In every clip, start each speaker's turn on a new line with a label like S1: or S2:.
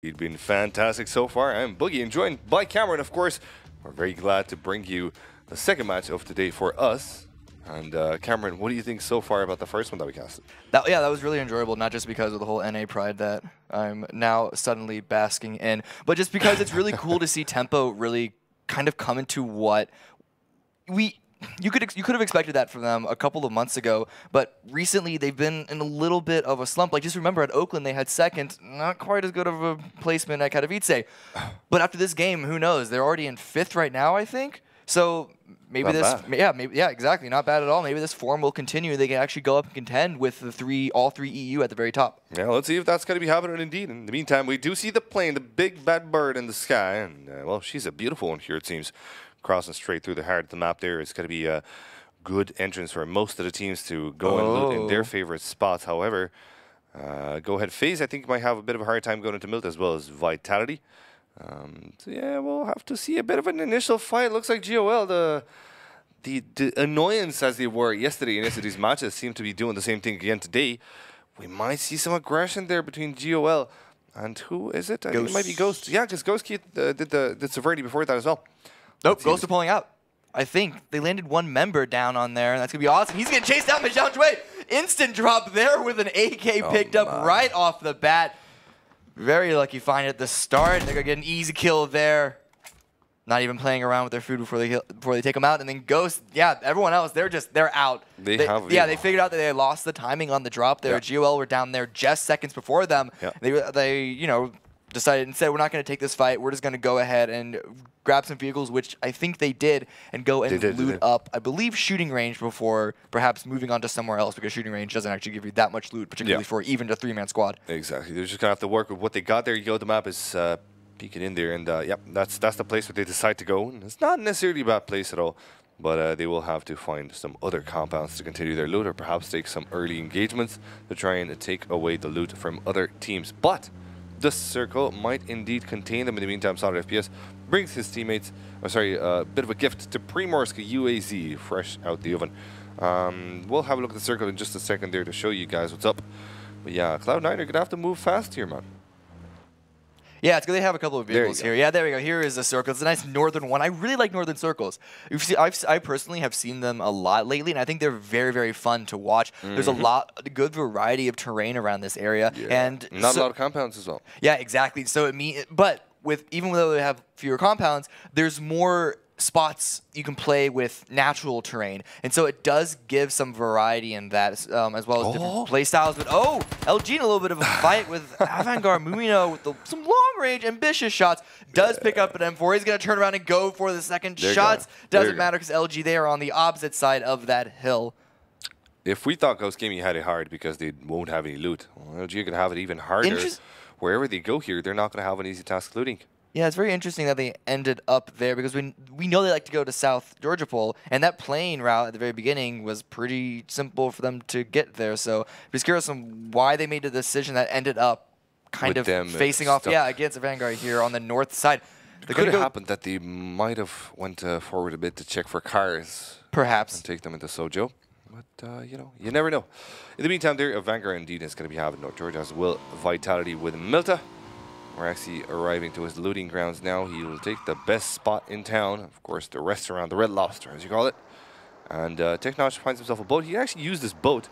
S1: You've been fantastic so far. I'm Boogie and joined by Cameron, of course. We're very glad to bring you the second match of today for us. And Cameron, what do you think so far about the first one that we casted?
S2: That was really enjoyable, not just because of the whole NA pride that I'm now suddenly basking in, but just because it's really cool to see Tempo really kind of come into what you could have expected that from them a couple of months ago, but recently they've been in a little bit of a slump. Like, just remember at Oakland they had second, not quite as good of a placement at Katowice. But after this game, who knows? They're already in fifth right now, I think. So maybe exactly, not bad at all. Maybe this form will continue. They can actually go up and contend with the all three EU at the very top.
S1: Yeah, let's see if that's going to be happening indeed. In the meantime, we do see the plane, the big bad bird in the sky, and well, she's a beautiful one here, it seems. Crossing straight through the heart of the map there. It's going to be a good entrance for most of the teams to go and loot in their favorite spots. However, Go Ahead FaZe, I think, might have a bit of a hard time going into Milt, as well as Vitality. So yeah, we'll have to see a bit of an initial fight. Looks like GOL, the annoyance as they were yesterday in yesterday's matches, seem to be doing the same thing again today. We might see some aggression there between GOL and who is it? I think it might be Ghost. Yeah, because Ghost did Severity before that as well.
S2: Nope, Ghost are pulling out. I think they landed one member down on there, and that's going to be awesome. He's going to chase down Michelle Jue. Instant drop there with an AK picked up right off the bat. Very lucky find at the start. They're going to get an easy kill there. Not even playing around with their food before they take them out. And then Ghost, yeah, everyone else, they're out. They figured out that they lost the timing on the drop there. Yeah. GOL were down there just seconds before them. Yeah. They decided instead, we're not going to take this fight. We're just going to go ahead and grab some vehicles, which I think they did, and go and loot up, I believe, shooting range before perhaps moving on to somewhere else, because shooting range doesn't actually give you that much loot, particularly for even a three-man squad.
S1: Exactly. They're just going to have to work with what they got there. You go, the map is peeking in there, and yep, that's the place where they decide to go. And it's not necessarily a bad place at all, but they will have to find some other compounds to continue their loot, or perhaps take some early engagements to try and take away the loot from other teams. But this circle might indeed contain them. In the meantime, Solid FPS brings his teammates, a bit of a gift to Primorsk UAZ, fresh out the oven. We'll have a look at the circle in just a second there to show you guys what's up. But yeah, Cloud9 are going to have to move fast here, man.
S2: Yeah, it's good they have a couple of vehicles here. Yeah, there we go. Here is a circle. It's a nice northern one. I really like northern circles. I personally have seen them a lot lately, and I think they're very, very fun to watch. There's a good variety of terrain around this area, and
S1: not a lot of compounds as well.
S2: Yeah, exactly. So even though they have fewer compounds, there's more spots you can play with natural terrain, and so it does give some variety in that, as well as different play styles. But LG in a little bit of a fight with Avantgarde Mumino with some long-range, ambitious shots. Does pick up an M4. He's going to turn around and go for the second shots. Doesn't matter because LG, they are on the opposite side of that hill.
S1: If we thought Ghost Gaming had it hard because they won't have any loot, well, LG can have it even harder. Wherever they go here, they're not going to have an easy task looting.
S2: Yeah, it's very interesting that they ended up there, because we know they like to go to South Georgia Pole, and that plane route at the very beginning was pretty simple for them to get there. So I'm just curious on why they made the decision that ended up kind of facing off against Vanguard here on the north side.
S1: It could have happened that they might have went forward a bit to check for cars.
S2: Perhaps.
S1: And take them into Sojo. But, you never know. In the meantime, there, Vanguard indeed is going to be having North Georgia, as well Vitality with Milta. We're actually arriving to his looting grounds now. He will take the best spot in town, of course, the restaurant, the Red Lobster, as you call it. And Technosh finds himself a boat. He actually used this boat.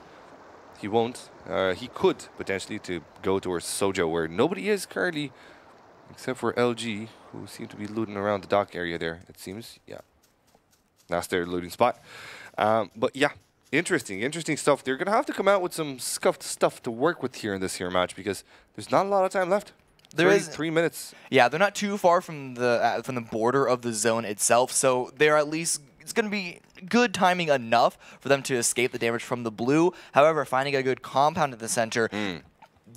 S1: He won't. He could, potentially, to go towards Sojo, where nobody is currently, except for LG, who seem to be looting around the dock area there, it seems. Yeah. That's their looting spot. But, yeah. Interesting stuff. They're going to have to come out with some scuffed stuff to work with here in this here match, because there's not a lot of time left. There is 3 minutes.
S2: Yeah, they're not too far from the border of the zone itself, so they're at least, it's going to be good timing enough for them to escape the damage from the blue. However, finding a good compound at the center.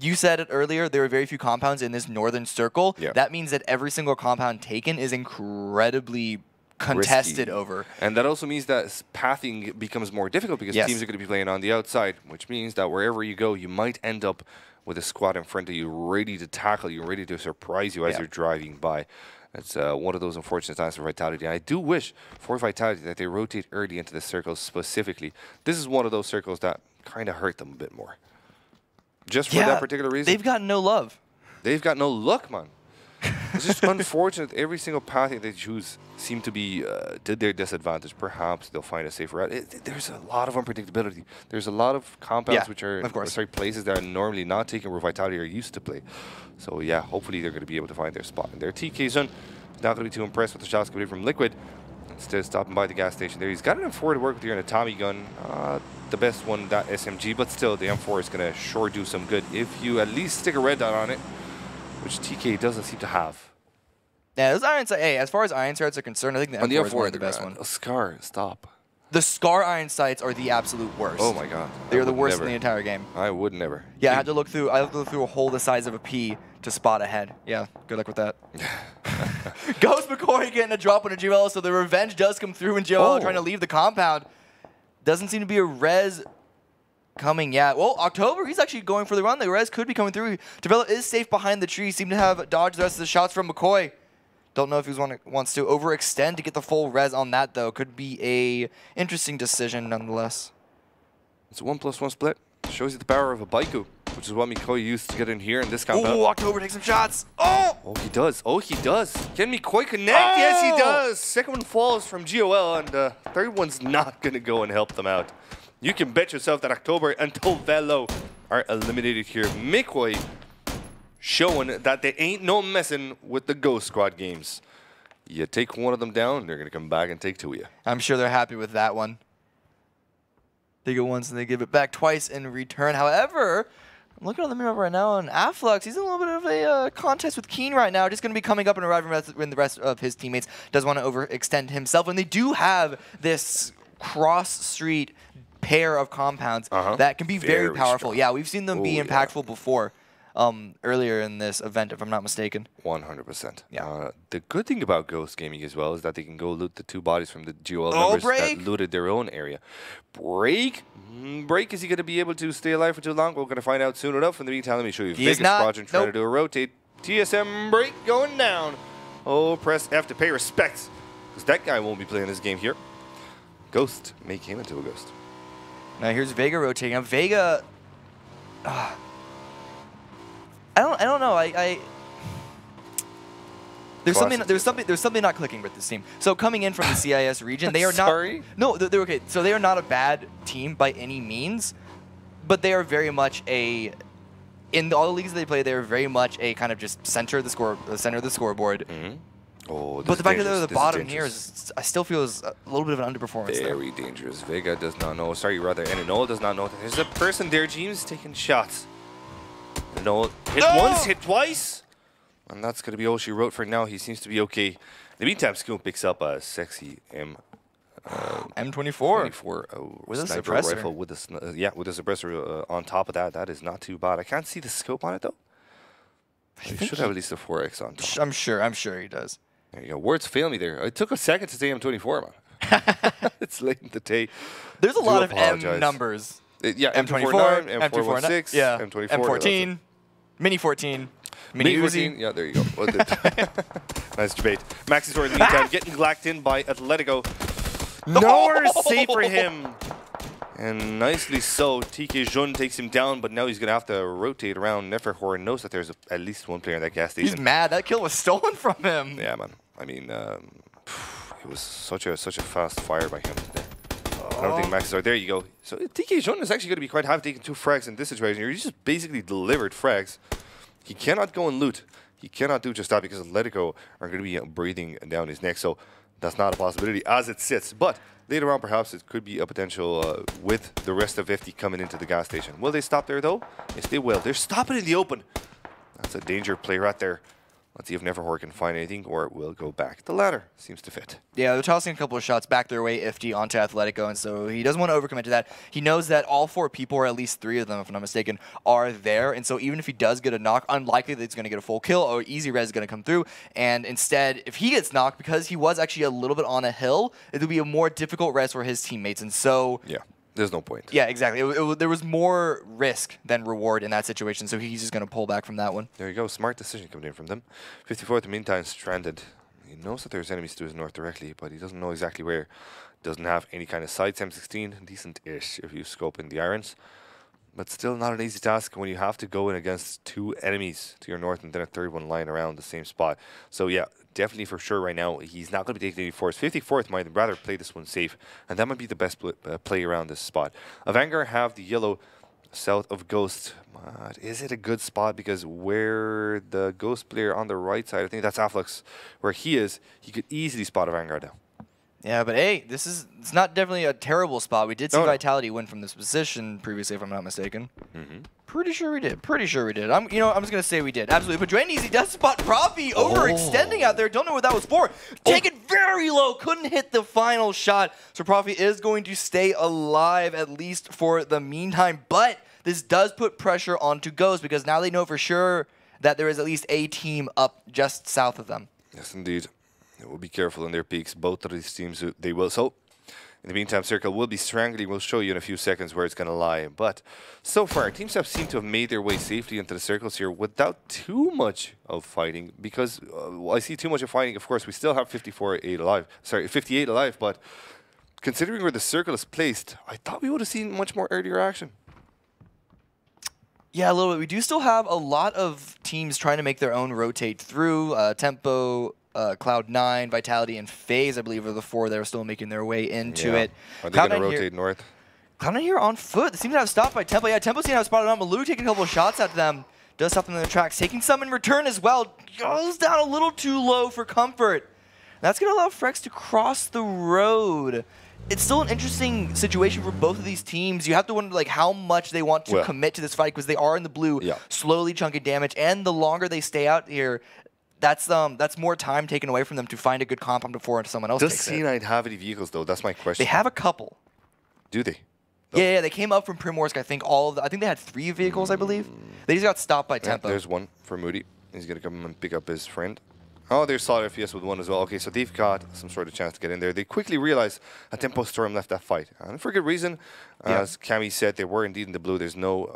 S2: You said it earlier, there are very few compounds in this northern circle. Yeah. That means that every single compound taken is incredibly contested over.
S1: And that also means that pathing becomes more difficult, because teams are going to be playing on the outside, which means that wherever you go, you might end up with a squad in front of you ready to tackle you, ready to surprise you as you're driving by. It's one of those unfortunate times for Vitality. I do wish for Vitality that they rotate early into the circles specifically. This is one of those circles that kind of hurt them a bit more. Just for that particular reason.
S2: They've got no love.
S1: They've got no luck, man. It's just unfortunate. Every single path they choose seem to be to their disadvantage. Perhaps they'll find a safer route. There's a lot of unpredictability. There's a lot of compounds which are places that are normally not taken where Vitality are used to play. So yeah, hopefully they're going to be able to find their spot. And their TK Zun is not going to be too impressed with the shots coming in from Liquid. Instead of stopping by the gas station there, he's got an M4 to work with here and a Tommy gun. The best one, that SMG, but still the M4 is going to sure do some good if you at least stick a red dot on it, which TK doesn't seem to have.
S2: Yeah, those iron sights, hey, as far as iron sights are concerned, I think the M4 is one of the best one.
S1: A Scar, stop.
S2: The Scar iron sights are the absolute worst.
S1: Oh my god.
S2: They're the worst in the entire game.
S1: I would never.
S2: Yeah, I had to look through a hole the size of a pea to spot ahead. Yeah, good luck with that. Ghost McCoy getting a drop on a GL, so the revenge does come through, and GL trying to leave the compound. Doesn't seem to be a res coming yet. Well, October, he's actually going for the run. The res could be coming through. Develop is safe behind the tree. Seem to have dodged the rest of the shots from McCoy. Don't know if he wants to overextend to get the full res on that, though. Could be a interesting decision, nonetheless.
S1: It's a 1+1 split. Shows you the power of a Baiku, which is what McCoy used to get in here in this compound.
S2: Oh, October takes some shots. Oh!
S1: Oh, he does. Oh, he does. Can McCoy connect? Oh! Yes, he does. Second one falls from GOL, and third one's not going to go and help them out. You can bet yourself that October and Tovelo are eliminated here. McCoy showing that they ain't no messing with the Ghost Squad games. You take one of them down, they're going to come back and take two of you.
S2: I'm sure they're happy with that one. They go once and they give it back twice in return. However, I'm looking on the mirror right now, and Afflux, he's in a little bit of a contest with Keen right now. Just going to be coming up and arriving when the rest of his teammates does want to overextend himself. And they do have this cross-street pair of compounds that can be very powerful. Strong. Yeah, we've seen them be impactful before. Earlier in this event, if I'm not mistaken.
S1: 100%.
S2: Yeah.
S1: The good thing about Ghost Gaming as well is that they can go loot the two bodies from the GOL members that looted their own area. Break? Break, is he going to be able to stay alive for too long? We're going to find out soon enough. In the meantime, let me show you Vegas Squadron trying to do a rotate. TSM Break going down. Oh, press F to pay respects, because that guy won't be playing this game here. Ghost make him into a Ghost.
S2: Now here's Vega rotating. Now Vega... I don't know. There's something not clicking with this team. So coming in from the CIS region, they are they're okay. So they are not a bad team by any means, but they are very much in all the leagues they play, they are very much a kind of just center of the scoreboard.
S1: Oh,
S2: but the fact that they're the bottom here I still feel is a little bit of an underperformance.
S1: Very dangerous. Vega does not know. Sorry, rather, Enola does not know. There's a person there, James, taking shots. Enola hit once, hit twice. And that's going to be all she wrote for now. He seems to be okay. In the meantime, Scoop picks up a sexy
S2: M24
S1: with a suppressor rifle with a with a suppressor on top of that. That is not too bad. I can't see the scope on it though. He should have at least a 4x on top.
S2: I'm sure he does.
S1: There you go. Words fail me there. It took a second to say M24, man. It's late in the day.
S2: There's a lot of M numbers.
S1: Yeah, M24, M416,
S2: yeah,
S1: M24,
S2: M14, Mini 14, Mini Uzi.
S1: Yeah, there you go. Nice debate. Maxisor in the meantime getting glacked in by Atletico. Nowhere safe for him. And nicely so, TK Jun takes him down, but now he's going to have to rotate around. Neferhor knows that there's at least one player in that gas station.
S2: He's mad. That kill was stolen from him.
S1: Yeah, man. I mean, it was such a fast fire by him. I don't think Max is there you go. So TK Jun is actually going to be quite happy taking 2 frags in this situation. He just basically delivered frags. He cannot go and loot. He cannot do just that because Atletico are going to be breathing down his neck. So that's not a possibility as it sits. But later on, perhaps it could be a potential with the rest of FD coming into the gas station. Will they stop there, though? Yes, they will. They're stopping in the open. That's a danger play right there. Let's see if Neverhor can find anything, or it will go back. The ladder seems to fit.
S2: Yeah, they're tossing a couple of shots back their way, FD onto Atletico, and so he doesn't want to overcommit to that. He knows that all 4 people, or at least 3 of them, if I'm not mistaken, are there, and so even if he does get a knock, unlikely that he's going to get a full kill, or easy res is going to come through, and instead, if he gets knocked, because he was actually a little bit on a hill, it will be a more difficult res for his teammates, and so...
S1: Yeah. There's no point.
S2: Yeah, exactly. There was more risk than reward in that situation, so he's just going to pull back from that one.
S1: There you go. Smart decision coming in from them. 54 in the meantime, stranded. He knows that there's enemies to his north directly, but he doesn't know exactly where. Doesn't have any kind of sights. M16, decent-ish if you scope in the irons. but still not an easy task when you have to go in against 2 enemies to your north and then a third one lying around the same spot. So yeah, definitely for sure right now, he's not going to be taking any force. 54th might rather play this one safe, and that might be the best play around this spot. Vanguard have the yellow south of Ghost. Is it a good spot? Because where the Ghost player on the right side, I think that's Afflux, where he is, he could easily spot a Vanguard now.
S2: Yeah, but hey, it's not definitely a terrible spot. We did see Vitality win from this position previously, if I'm not mistaken. Pretty sure we did. Pretty sure we did. I'm just gonna say we did. Absolutely. But Drain does spot Profi overextending out there. Don't know what that was for. Take it very low. Couldn't hit the final shot. So Profi is going to stay alive at least for the meantime. But this does put pressure onto Ghost because now they know for sure that there is at least a team up just south of them.
S1: Yes, indeed. They will be careful in their peaks. Both of these teams, they will. So, in the meantime, Circle will be strangling. We'll show you in a few seconds where it's going to lie. But so far, teams have seemed to have made their way safely into the circles here without too much of fighting. Because I see too much of fighting. Of course, we still have 58 alive. But considering where the circle is placed, I thought we would have seen much more earlier action.
S2: Yeah, a little bit. We do still have a lot of teams trying to make their own rotate through. Tempo, Cloud9, Vitality, and FaZe, I believe, are the 4 that are still making their way into it.
S1: Are they going to rotate north?
S2: Cloud9 here on foot. They seem to have stopped by Tempo. Yeah, Tempo seems to have spotted on Malou, taking a couple of shots at them. Does stop them in the tracks, taking some in return as well. Goes down a little too low for comfort. That's going to allow Frex to cross the road. It's still an interesting situation for both of these teams. You have to wonder like how much they want to commit to this fight because they are in the blue, slowly chunking damage, and the longer they stay out here, that's more time taken away from them to find a good compound before someone else takes it.
S1: Does C9 have any vehicles though? That's my question.
S2: They have a couple.
S1: Do they?
S2: Yeah, they came up from Primorsk. I think I think they had 3 vehicles, I believe. They just got stopped by Tempo.
S1: There's one for Moody. He's gonna come and pick up his friend. Oh, there's Solid FPS with 1 as well. Okay, so they've got some sort of chance to get in there. They quickly realize a Tempo Storm left that fight. And for good reason. As Cammy said, they were indeed in the blue. There's no,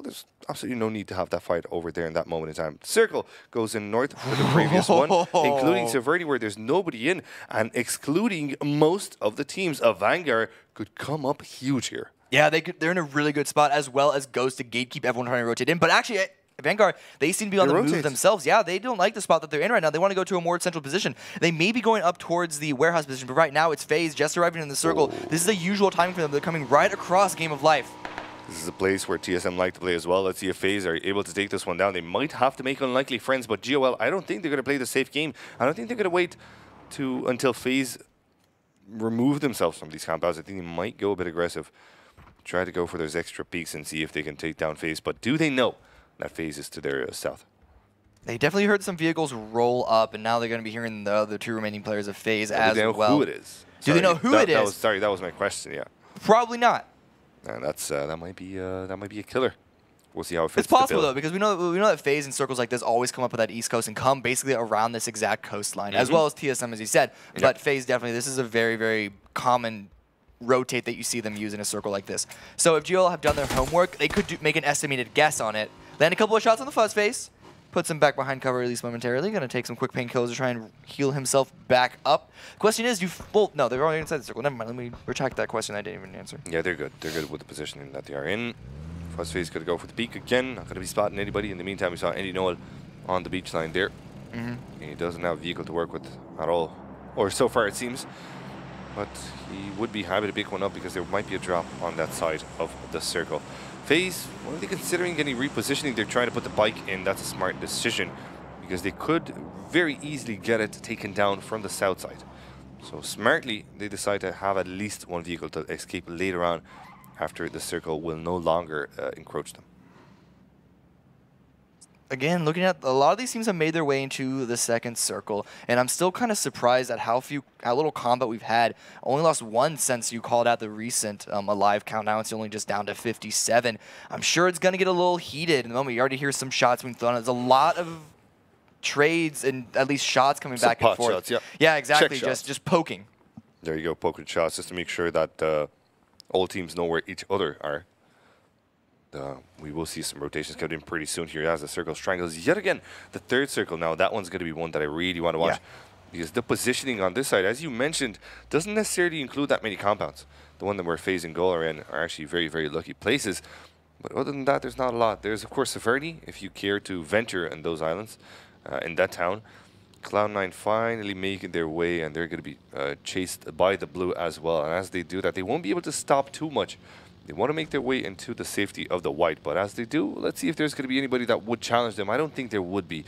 S1: there's absolutely no need to have that fight over there in that moment in time. Circle goes in north for the previous one, including Severity, where there's nobody in, and excluding most of the teams. A Vanguard could come up huge here.
S2: Yeah, they're in a really good spot, as well as Ghost to gatekeep everyone trying to rotate in. But actually, Vanguard, they seem to be on the move themselves. Yeah, they don't like the spot that they're in right now. They want to go to a more central position. They may be going up towards the warehouse position, but right now it's FaZe just arriving in the circle. This is the usual timing for them. They're coming right across Game of Life.
S1: This is a place where TSM like to play as well. Let's see if FaZe are able to take this one down. They might have to make unlikely friends, but GOL, I don't think they're going to play the safe game. I don't think they're going to wait until FaZe remove themselves from these compounds. I think they might go a bit aggressive. Try to go for those extra peaks and see if they can take down FaZe. But do they know that FaZe is to their south?
S2: They definitely heard some vehicles roll up, and now they're going to be hearing the other 2 remaining players of FaZe as well.
S1: Do they know who it is?
S2: Do they know who it is?
S1: Sorry, that was my question. Yeah.
S2: Probably not.
S1: And that's that might be a killer. We'll see how it fits.
S2: It's possible though, because we know that FaZe in circles like this always come up with that East Coast and come basically around this exact coastline, as well as TSM, as you said. But FaZe definitely, this is a very, very common rotate that you see them use in a circle like this. So if GL have done their homework, they could make an estimated guess on it. Land a couple of shots on the Fuzz face, puts him back behind cover at least momentarily. Going to take some quick painkillers to try and heal himself back up. Question is, well, no, they're already inside the circle. Never mind, let me retract that question I didn't even answer.
S1: Yeah, they're good. They're good with the positioning that they are in. Fuzzface going to go for the peak again. Not going to be spotting anybody. In the meantime, we saw Andy Noel on the beach line there. And he doesn't have a vehicle to work with at all. Or so far it seems. But he would be happy to pick one up because there might be a drop on that side of the circle. FaZe, what are they considering getting repositioning? They're trying to put the bike in. That's a smart decision because they could very easily get it taken down from the south side. So smartly, they decide to have at least one vehicle to escape later on after the circle will no longer encroach them.
S2: Again, looking at a lot of these teams have made their way into the second circle, and I'm still kind of surprised at how little combat we've had. Only lost 1 since you called out the recent alive count. Now it's only just down to 57. I'm sure it's going to get a little heated in the moment. You already hear some shots being thrown. There's a lot of trades and at least shots coming back and forth.
S1: Shots, yeah.
S2: Yeah, exactly. Just poking.
S1: There you go, poking shots just to make sure that all teams know where each other are. We will see some rotations coming in pretty soon here as the circle strangles yet again the third circle. Now that one's going to be one that I really want to watch because the positioning on this side, as you mentioned, doesn't necessarily include that many compounds. The one that we're FaZe and Goal are in are actually very, very lucky places. But other than that, there's not a lot. There's, of course, Severity, if you care to venture in those islands, in that town. Cloud9 finally making their way, and they're going to be chased by the blue as well. And as they do that, they won't be able to stop too much. They want to make their way into the safety of the white. But as they do, let's see if there's going to be anybody that would challenge them. I don't think there would be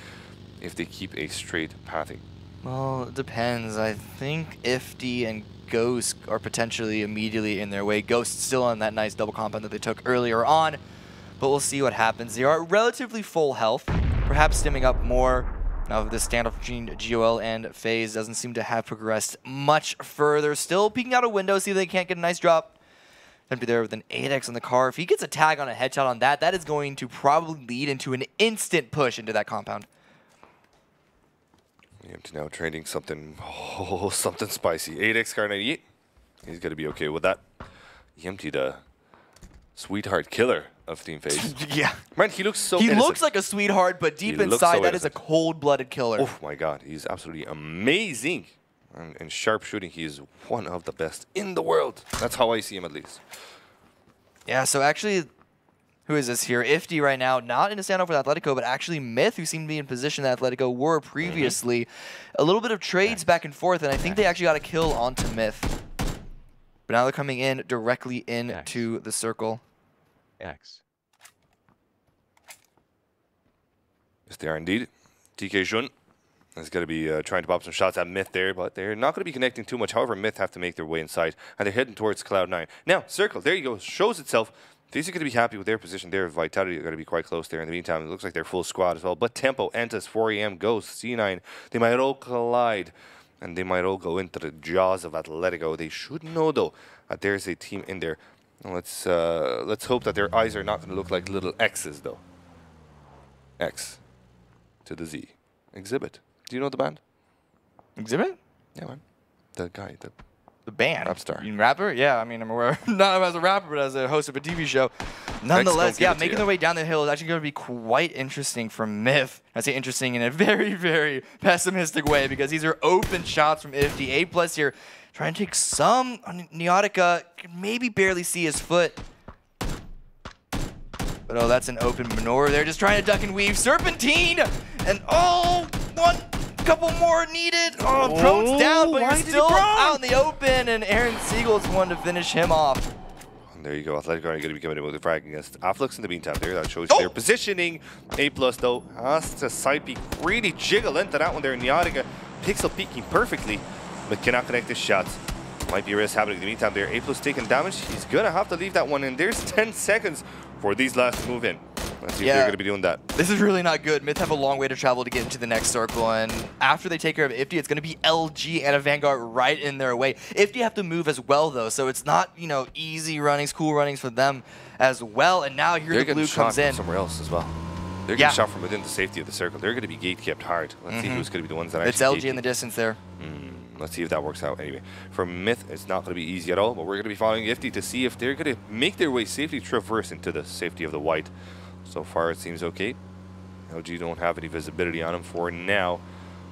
S1: if they keep a straight pathing.
S2: Well, it depends. I think Ifty and Ghost are potentially immediately in their way. Ghost still on that nice double compound that they took earlier on, but we'll see what happens. They are relatively full health, perhaps stemming up more. Now this standoff between GOL and FaZe doesn't seem to have progressed much further. Still peeking out a window, see if they can't get a nice drop. Gonna be there with an 8x on the car. If he gets a tag on a headshot on that, that is going to probably lead into an instant push into that compound.
S1: EMT now trading something, something spicy. 8x car 98. He's going to be okay with that. EMT, the sweetheart killer of Team FaZe.
S2: Yeah.
S1: Man, he looks so
S2: He
S1: innocent.
S2: looks like a sweetheart, but deep
S1: He looks
S2: inside,
S1: so
S2: that is a
S1: innocent.
S2: cold-blooded killer.
S1: Oh my god, he's absolutely amazing. And in sharp shooting, he is one of the best in the world. That's how I see him, at least.
S2: Yeah, so actually, who is this here? Ifty right now, not in a standoff with Atletico, but actually Myth, who seemed to be in position that Atletico were previously. A little bit of trades back and forth, and I think they actually got a kill onto Myth. But now they're coming in directly into the circle.
S3: X.
S1: Yes, they are indeed. TK Jun is going to be trying to pop some shots at Myth there, but they're not going to be connecting too much. However, Myth have to make their way inside, and they're heading towards Cloud9. Now, Circle, there you go, shows itself. These are going to be happy with their position there. Vitality are going to be quite close there. In the meantime, it looks like they're full squad as well. But Tempo, Entus, 4AM, Ghost, C9, they might all collide, and they might all go into the jaws of Atletico. They should know, though, that there's a team in there. Let's hope that their eyes are not going to look like little X's, though. X to the Z. Exhibit. Do you know the band?
S2: Exhibit?
S1: Yeah, man. The guy,
S2: The band.
S1: Rap star.
S2: You mean rapper? Yeah, I mean, I'm aware. Not as a rapper, but as a host of a TV show. Nonetheless, yeah, making their way down the hill is actually going to be quite interesting for Myth. I say interesting in a very, very pessimistic way because these are open shots from Ifty. A+ here trying to take some. Neotica can maybe barely see his foot. But oh, that's an open maneuver. They're just trying to duck and weave. Serpentine! And oh, couple more needed. Oh, Prone's down, but you're still out in the open, and Aaron Siegel's one to finish him off.
S1: And there you go. Athletic are going to be coming in with a frag against Afflux in the meantime there. That shows you their positioning. A+, though, has to side peek. Really jiggle into that one there. Neotica pixel peeking perfectly, but cannot connect his shots. Might be a risk happening in the meantime there. A+ taking damage. He's going to have to leave that one in. There's 10 seconds for these last to move in. Let's see if they're going to be doing that.
S2: This is really not good. Myth have a long way to travel to get into the next circle, and after they take care of Ifty, it's going to be LG and a Vanguard right in their way. Ifty have to move as well, though, so it's not, you know, easy runnings, cool runnings for them as well. And now here the blue comes in.
S1: Somewhere else as well. They're getting shot from within the safety of the circle. They're going to be gate kept hard. Let's see who's going to be the ones that actually.
S2: It's LG in the distance there.
S1: Let's see if that works out. Anyway, for Myth, it's not going to be easy at all, but we're going to be following Ifty to see if they're going to make their way safely traverse into the safety of the white. So far, it seems okay. LG don't have any visibility on him for now.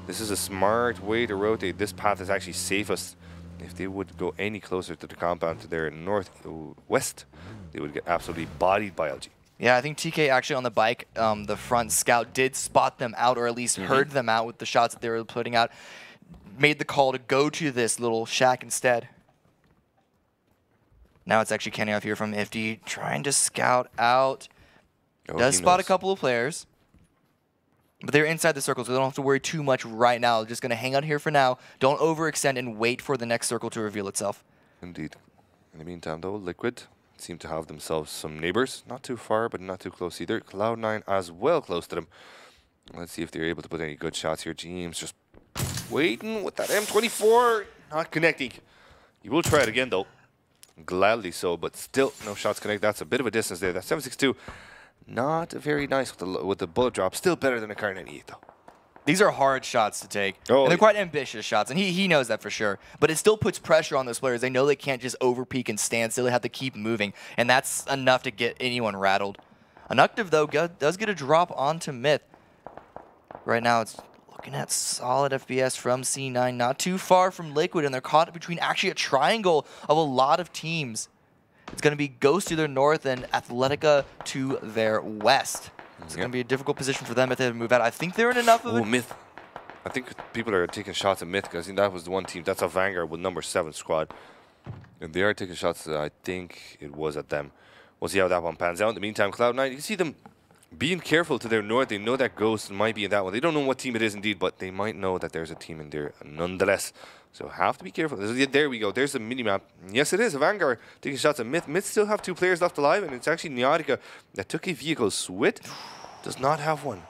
S1: This is a smart way to rotate. This path is actually safest. If they would go any closer to the compound to their northwest, they would get absolutely bodied by LG.
S2: Yeah, I think TK actually on the bike, the front scout did spot them out, or at least heard them out with the shots that they were putting out. Made the call to go to this little shack instead. Now it's actually Kenny off here from Ifty, trying to scout out. Does spot a couple of players. But they're inside the circle, so they don't have to worry too much right now. They're just going to hang out here for now. Don't overextend and wait for the next circle to reveal itself.
S1: Indeed. In the meantime, though, Liquid seem to have themselves some neighbors. Not too far, but not too close either. Cloud9 as well close to them. Let's see if they're able to put any good shots here. James just waiting with that M24. Not connecting. He will try it again, though. Gladly so, but still no shots connect. That's a bit of a distance there. That's 762. Not very nice with the bullet drop. Still better than a Kar 98, though.
S2: These are hard shots to take.
S1: Oh,
S2: and they're quite ambitious shots, and he knows that for sure. But it still puts pressure on those players. They know they can't just over-peak and stand still. They have to keep moving, and that's enough to get anyone rattled. Anuctive, though, does get a drop onto Myth. Right now, it's looking at solid FPS from C9, not too far from Liquid, and they're caught between actually a triangle of a lot of teams. It's going to be Ghost to their north and Athletica to their west. It's going to be a difficult position for them if they move out. I think they're in enough of it.
S1: Myth. I think people are taking shots at Myth because I think that was the one team. That's a Vanguard with number 7 squad. And they are taking shots, I think it was at them. We'll see how that one pans out. In the meantime, Cloud9, you can see them being careful to their north. They know that Ghost might be in that one. They don't know what team it is indeed, but they might know that there's a team in there nonetheless. So have to be careful. There we go. There's the mini-map. Yes, it is a Vanguard taking shots at Myth. Myth still have 2 players left alive, and it's actually Neotica that took a vehicle. Swit does not have one.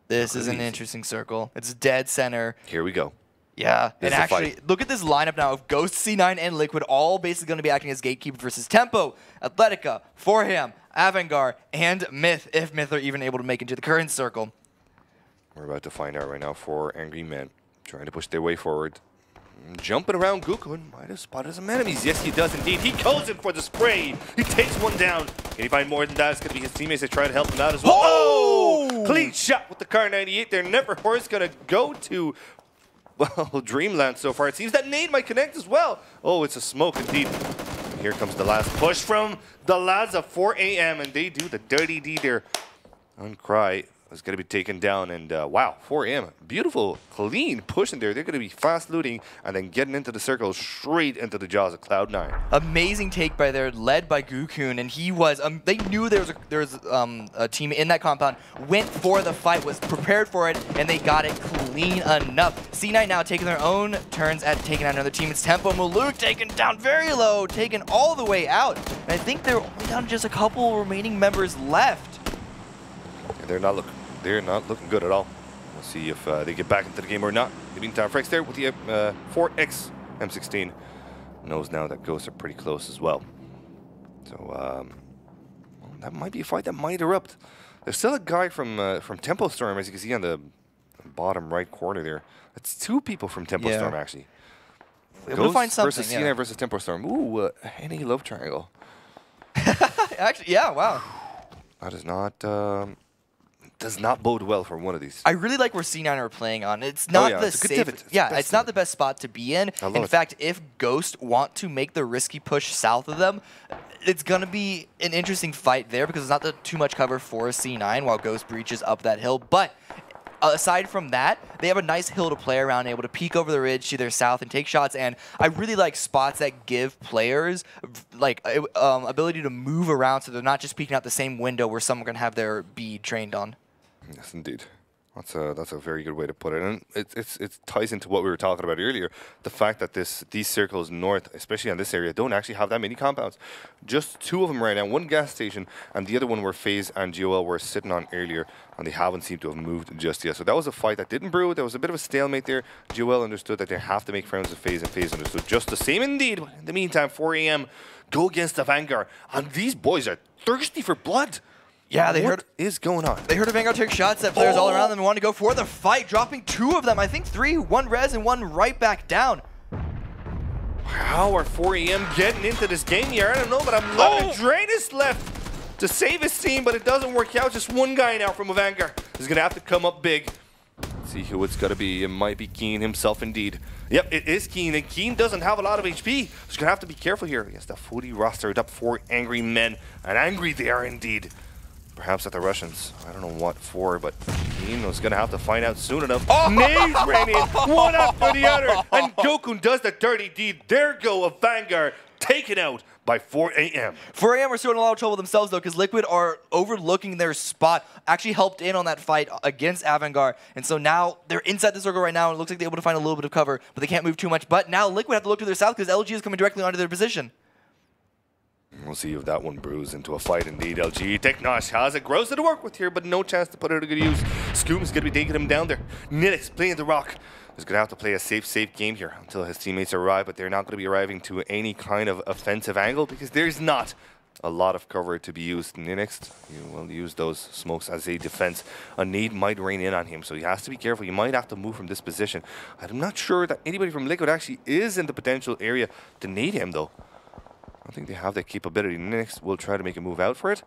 S2: This is an interesting circle. It's dead center.
S1: Here we go.
S2: Yeah, and actually, look at this lineup now of Ghost, C9, and Liquid, all basically going to be acting as gatekeeper versus Tempo, Athletica, Forham, Avangard, and Myth, if Myth are even able to make it into the current circle.
S1: We're about to find out right now. 4 angry men trying to push their way forward. Jumping around, Gukun might have spotted some enemies. Yes, he does indeed. He goes in for the spray. He takes one down. Can he find more than that? It's going to be his teammates that try to help him out as well. Oh! Clean shot with the Car 98 there. Never is going to go to, well, Dreamland so far. It seems that nade might connect as well. Oh, it's a smoke indeed. And here comes the last push from the lads of 4 AM, and they do the dirty deed there. Uncry is going to be taken down, and wow, 4 AM, beautiful, clean push in there. They're going to be fast looting and then getting into the circle straight into the jaws of Cloud9.
S2: Amazing take by there, led by Gukun, and he was. They knew there was a team in that compound, went for the fight, was prepared for it, and they got it clean enough. C9 now taking their own turns at taking out another team. It's Tempo Maluk taken down very low, taken all the way out, and I think they're only down to just a couple remaining members left.
S1: And they're not looking good at all. We'll see if they get back into the game or not. In the meantime, Frex there with the 4X M16 knows now that Ghosts are pretty close as well. So well, that might be a fight that might erupt. There's still a guy from Tempo Storm, as you can see on the bottom right corner there. That's 2 people from Tempo Storm actually.
S2: We'll find something.
S1: Versus C9 versus Tempo Storm. Ooh, any love triangle.
S2: Actually, yeah, wow.
S1: That is not. Does not bode well for one of these.
S2: I really like where C9 are playing on. It's not the safe. Yeah, it's not the best spot to be in. In fact, if Ghost want to make the risky push south of them, it's gonna be an interesting fight there because it's not too much cover for C9 while Ghost breaches up that hill. But aside from that, they have a nice hill to play around, able to peek over the ridge to their south and take shots. And I really like spots that give players like ability to move around, so they're not just peeking out the same window where some are gonna have their bead trained on.
S1: Yes, indeed. That's a very good way to put it, and it ties into what we were talking about earlier. The fact that these circles north, especially on this area, don't actually have that many compounds. Just 2 of them right now. One gas station, and the other one where FaZe and GOL were sitting on earlier, and they haven't seemed to have moved just yet. So that was a fight that didn't brew. There was a bit of a stalemate there. GOL understood that they have to make friends with FaZe, and FaZe understood just the same indeed. In the meantime, 4 AM go against the Vanguard, and these boys are thirsty for blood.
S2: Yeah,
S1: what is going on?
S2: They heard a Vanguard take shots at players all around them and wanted to go for the fight, dropping 2 of them. I think 3, 1 res and 1 right back down.
S1: How are 4 AM getting into this game here? I don't know, but I'm loving Drainus left to save his team, but it doesn't work out. Just 1 guy now from a Vanguard. He's going to have to come up big. Let's see who it's going to be. It might be Keen himself indeed. Yep, it is Keen, and Keen doesn't have a lot of HP. He's going to have to be careful here. He has the fully rostered up 4 angry men, and angry they are indeed. Perhaps at the Russians. I don't know what for, but Keen was going to have to find out soon enough. Nades ran in, one after the other, and Gokun does the dirty deed. There go a Vanguard, taken out by 4 AM.
S2: 4 AM are still in a lot of trouble themselves, though, because Liquid are overlooking their spot. Actually helped in on that fight against Avangard, and so now they're inside the circle right now, and it looks like they're able to find a little bit of cover, but they can't move too much. But now Liquid have to look to their south because LG is coming directly onto their position.
S1: We'll see if that one brews into a fight indeed. LG Technosh has a gross to work with here, but no chance to put it to good use. Scoom's going to be taking him down there. Nidix playing the rock. He's going to have to play a safe game here until his teammates arrive, but they're not going to be arriving to any kind of offensive angle because there's not a lot of cover to be used. Nidix, you will use those smokes as a defense. A nade might rain in on him, so he has to be careful. You might have to move from this position. I'm not sure that anybody from Liquid actually is in the potential area to nade him, though. I think they have that capability. Next, we'll try to make a move out for it.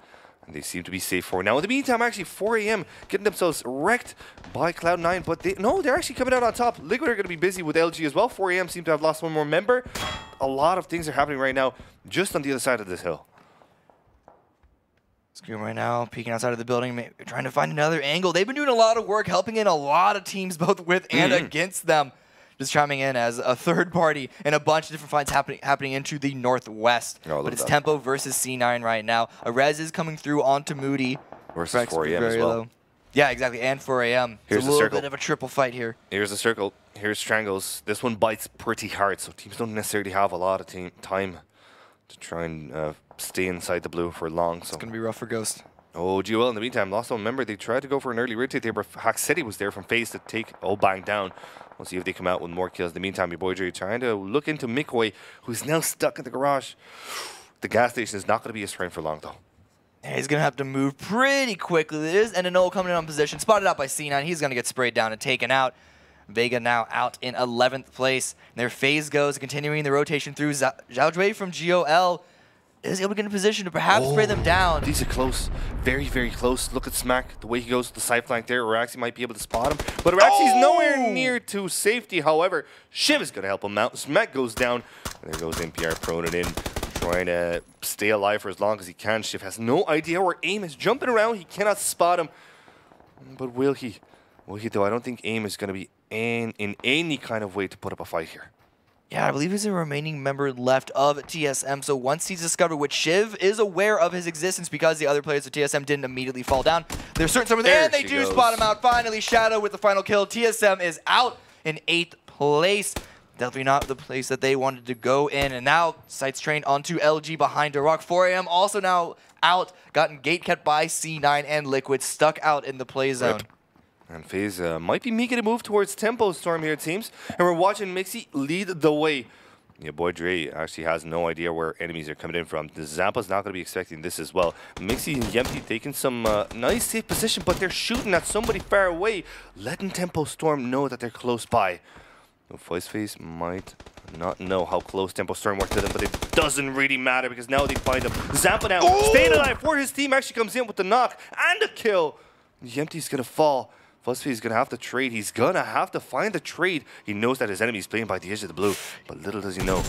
S1: And they seem to be safe for now. In the meantime, actually, 4 a.m. getting themselves wrecked by Cloud9. But they're actually coming out on top. Liquid are going to be busy with LG as well. 4 a.m. seem to have lost one more member. A lot of things are happening right now just on the other side of this hill.
S2: Scream right now, peeking outside of the building, trying to find another angle. They've been doing a lot of work, helping in a lot of teams, both with and against them. Just chiming in as a third party in a bunch of different fights happening into the northwest. But it's Tempo versus C9 right now. Arez is coming through onto Moody.
S1: Versus 4 a.m. as well.
S2: Low. Yeah, exactly, and 4 a.m.
S1: Here's
S2: a little bit of a triple fight here.
S1: Here's the circle. Here's Strangles. This one bites pretty hard, so teams don't necessarily have a lot of time to try and stay inside the blue for long. So
S2: it's going to be rough for Ghost.
S1: Oh, GOL in the meantime lost one member. They tried to go for an early rotate there, but Hack City was there from FaZe to take Bang down. We'll see if they come out with more kills. In the meantime, your boy Jerry trying to look into Mikoi, who's now stuck in the garage. The gas station is not going to be his friend for long, though.
S2: Yeah, he's going to have to move pretty quickly. There's Enanol coming in on position, spotted out by C9. He's going to get sprayed down and taken out. Vega now out in 11th place. And their FaZe goes, continuing the rotation through. Zhaojue from GOL is able to get in position to perhaps spray them down.
S1: These are close. Very, very close. Look at Smack, the way he goes to the side flank there. Araxi might be able to spot him. But Araxi's nowhere near to safety. However, Shiv is going to help him out. Smack goes down. And there goes NPR throwing it in, trying to stay alive for as long as he can. Shiv has no idea where AIM is. Jumping around. He cannot spot him. But will he? Will he, though? I don't think AIM is going to be in any kind of way to put up a fight here.
S2: Yeah, I believe he's a remaining member left of TSM, so once he's discovered, which Shiv is aware of his existence because the other players of TSM didn't immediately fall down. There's certain somewhere there, and they do spot him out. Finally, Shadow with the final kill. TSM is out in 8th place. Definitely not the place that they wanted to go in, and now sights trained onto LG behind a rock. 4 a.m. also now out, gotten gate kept by C9 and Liquid, stuck out in the play zone.
S1: And FaZe might be making a move towards Tempo Storm here, it seems. And we're watching Mixie lead the way. Yeah, boy Dre actually has no idea where enemies are coming in from. The Zampa's not going to be expecting this as well. Mixie and Yempty taking some nice safe position, but they're shooting at somebody far away, letting Tempo Storm know that they're close by. FaZe might not know how close Tempo Storm were to them, but it doesn't really matter because now they find him. Zampa now staying alive before his team actually comes in with the knock and the kill. Yempty's going to fall. FaZe is going to have to trade. He's going to have to find the trade. He knows that his enemy is playing by the edge of the blue, but little does he know.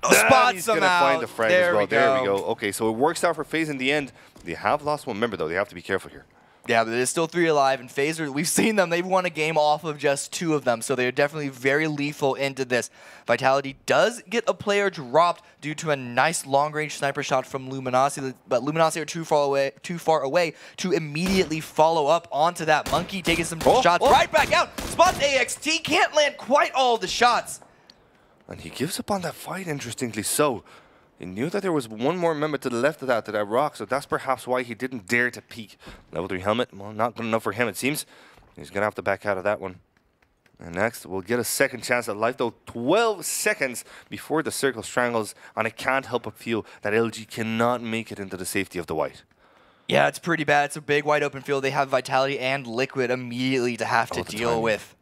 S2: Spots
S1: going to find the frag as well. There we go. Okay, so it works out for FaZe in the end. They have lost one member, though. They have to be careful here.
S2: Yeah, but there's still 3 alive, and FaZe, we've seen them. They've won a game off of just 2 of them, so they're definitely very lethal into this. Vitality does get a player dropped due to a nice long-range sniper shot from Luminosity, but Luminosity are too far away to immediately follow up onto that. Monkey taking some shots right back out. Spots AXT, can't land quite all the shots.
S1: And he gives up on that fight, interestingly so. He knew that there was one more member to the left of that rock, so that's perhaps why he didn't dare to peek. Level 3 helmet, well, not good enough for him, it seems. He's going to have to back out of that one. And next, we'll get a second chance at life, though. 12 seconds before the circle strangles, and I can't help but feel that LG cannot make it into the safety of the white.
S2: Yeah, it's pretty bad. It's a big wide open field. They have Vitality and Liquid immediately to have to deal with.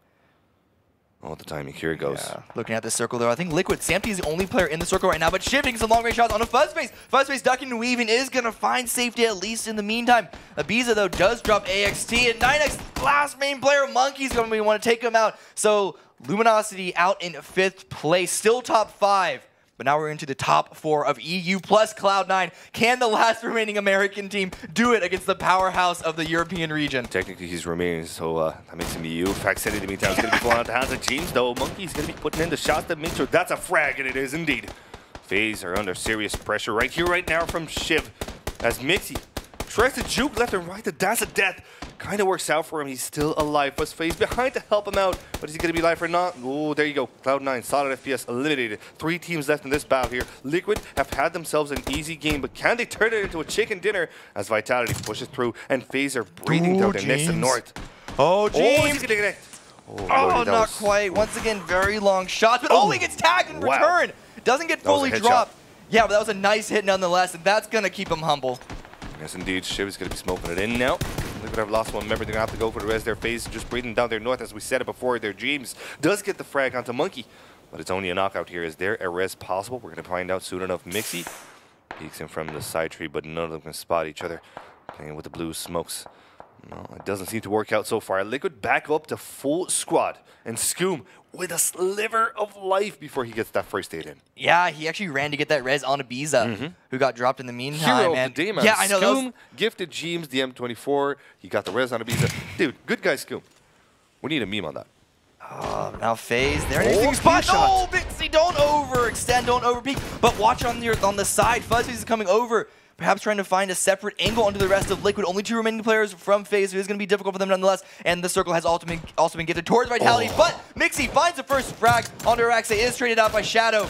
S1: All the timing. Here it goes.
S2: Yeah. Looking at this circle, though, I think Liquid, Samty is the only player in the circle right now, but shifting some long-range shots on a Fuzzface. Fuzzface ducking and weaving is going to find safety at least in the meantime. Ibiza, though, does drop AXT, and 9X, last main player, Monkey's going to want to take him out. So Luminosity out in 5th place, still top 5. But now we're into the top 4 of EU plus Cloud9. Can the last remaining American team do it against the powerhouse of the European region?
S1: Technically, he's Romanian, so that makes him EU. Fact City, in the meantime, is going to be falling out the hands of James, though. Monkey's going to be putting in the shots that make sure that's a frag, and it is indeed. FaZe are under serious pressure right here, right now from Shiv. As Mixie tries to juke left and right, the dance of death. Kind of works out for him. He's still alive. Was FaZe behind to help him out, but is he going to be alive or not? Oh, there you go. Cloud9, solid FPS, eliminated. 3 teams left in this battle here. Liquid have had themselves an easy game, but can they turn it into a chicken dinner as Vitality pushes through and FaZe are breathing down their necks to north?
S2: Oh, James!
S1: Oh, he's going to connect.
S2: Oh, not quite. Once again, very long shots, but he gets tagged in return. Doesn't get fully dropped. Yeah, but that was a nice hit nonetheless, and that's going to keep him humble.
S1: Yes, indeed. Shiv is going to be smoking it in now. Liquid have lost one member. They're going to have to go for the rest of their FaZe. Just breathing down their north, as we said it before. Their James does get the frag onto Monkey. but it's only a knockout here. Is there a res possible? We're going to find out soon enough. Mixie peeks in from the side tree, but none of them can spot each other. Playing with the blue smokes. No, it doesn't seem to work out so far. Liquid back up to full squad, and Scoom with a sliver of life before he gets that first aid in.
S2: Yeah, he actually ran to get that res on Ibiza, who got dropped in the meantime.
S1: Hero of the day, man.
S2: Yeah, I know.
S1: Scoom gifted James the M24. He got the res on Ibiza. Dude, good guy Scoom. We need a meme on that.
S2: Oh, now FaZe. They're in a spot. No, Bixie, don't overextend, don't overpeak. But watch on the side. Fuzzface is coming over. Perhaps trying to find a separate angle onto the rest of Liquid. Only 2 remaining players from FaZe, so it's going to be difficult for them nonetheless. And the circle has also been gifted towards Vitality. But Mixie finds the first frag onto Araxe. It is traded out by Shadow.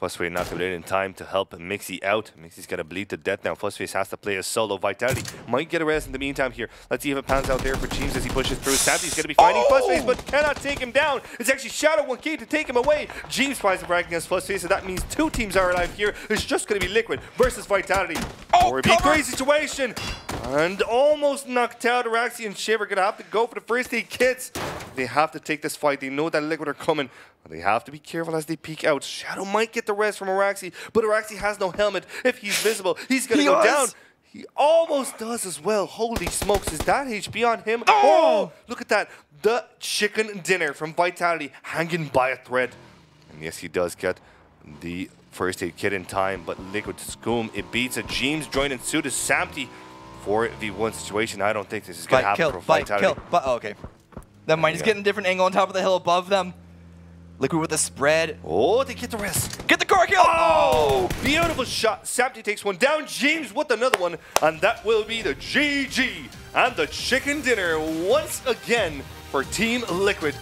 S1: Fuzzface not coming in time to help Mixie out. Mixie's got to bleed to death now. Fuzzface has to play a solo. Vitality might get a res in the meantime here. Let's see if it pans out there for James as he pushes through. Santi's going to be finding Fuzzface, but cannot take him down. It's actually Shadow 1K to take him away. James finds a frag against Fuzzface, so that means 2 teams are alive here. It's just going to be Liquid versus Vitality. Or it'd be a great situation. And almost knocked out. Araxe and Shiv are going to have to go for the first aid kits. They have to take this fight. They know that Liquid are coming. They have to be careful as they peek out. Shadow might get the res from Araxe, but Araxe has no helmet. If he's visible, he's going to go down. He almost does as well. Holy smokes, is that HP on him? Oh, look at that. The chicken dinner from Vitality hanging by a thread. And yes, he does get the first aid kit in time, but Liquid Scoom, it beats a James joining suit as Samty. 4v1 situation. I don't think this is going to happen for Vitality.
S2: Oh, okay. Never mind, he's getting a different angle on top of the hill above them. Liquid with the spread.
S1: Oh, they get the rest.
S2: Get the core kill.
S1: Oh, beautiful shot. Samty takes one down. James with another one. And that will be the GG and the chicken dinner once again for Team Liquid.